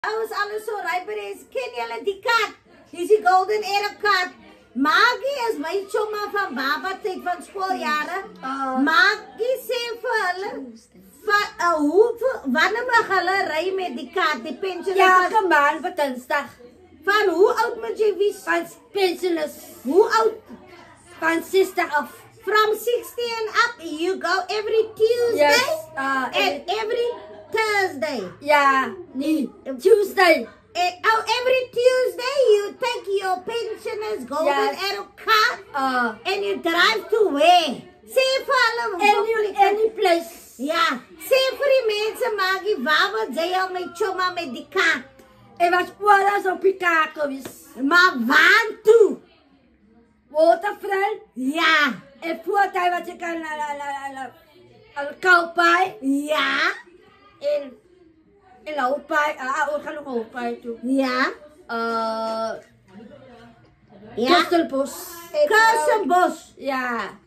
Ons alles so ryper is. Ken julle die kat? Dis die Golden Arrow kat. Maggie is my chomma van baba tyd van skooljare. Maggie sê vir hulle wanneer mag hulle ry met die kat? Die pensioner. Ja, gemaan vir Dinsdag. Van hoe oud moet jy wees? Van pensioners. Hoe oud? Van 60 af. From 60 and up, you go every Tuesday and every Thursday. Yeah, Tuesday. Every Tuesday you take your pensioners Golden Arrow car and you drive to where? Say for any place. Yeah. Say for die mense Maggie, waar wat jy al met chomma met die kat? Was oras op die kaart gewees. Maar waar toe? Waterfront? Ja. En voertuig wat je kan aan Kalpaai. Ja. En Houtpaai. We gaan nog Houtpaai toe. Ja. Kirstenbos. Kirstenbos. Ja.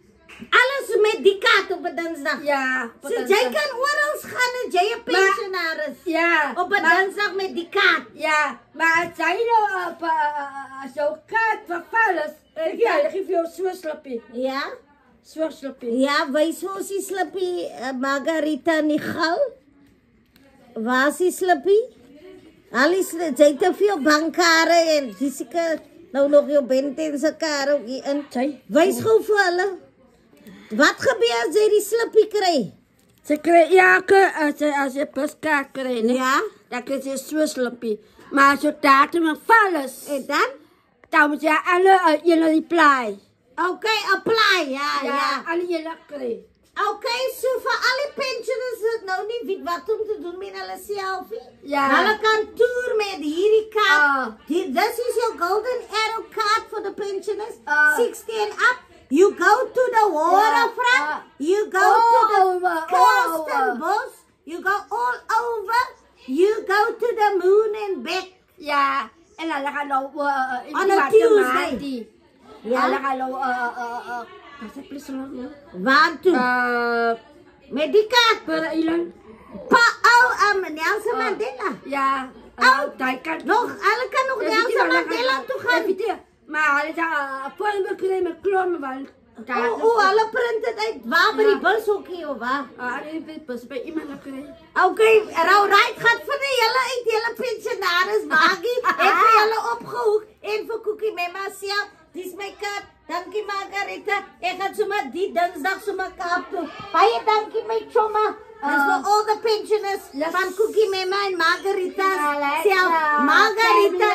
Alles met die kat op een Dinsdag. Ja. So jy kan oral gaan en jy 'n pensionaris. Ja. Op een Dinsdag met die kat. Ja. Maar as jy nou op zo'n kat verval is, ja, dan geef jou so slippie. Ja. So slippie. Ja, wys ons die slippie, Margarita Nigal. Waar is die slippie? Alice, jy het te veel bankkare en die seker nou nog jou Benten se kar ook hier in. Wys gou vir hulle. Wat gebeur as jy die slippie kry? Ze krijgt, ja, als je buskaart krijgt, ja, dan krijg je zo slippie. Maar als je datum een val is, en dan moet je alle jullie apply. Oké, apply, ja. Alle jullie krijgen. Oké, so vir al die pensioners wat nou nie weet wat om te doen met hulle selfie. Ja. Hulle kan toer met hierdie kaart. This is your Golden Arrow card for the pensioners. 60 and up. You go to the waterfront. You go to the Kirstenbos. You go all over. You go to the moon and back. Ja. En dan gaan we on a Tuesday. Ja. En dan gaan we wat is het nou? Waar toe? Met die kaart. Per Ilan. Nelson Mandela. Ja. Daar kan nog. Hulle kan nog Nelson Mandela toe gaan. Maar hulle het kry met klomme want hulle print het uit waar by die bushokkie of waar? Die bus by iemand kry. Okay, right gaan vir die hele pensionaris Maggie het vir julle opgehoek en vir Cookie Mama self. Dis my kat. Dankie Margarita. Ek gaan sommer die Dinsdag sommer Kaap toe. Baie dankie my chomma. Dis for all the pensioners van Cookie Mama en Margarita self. Margarita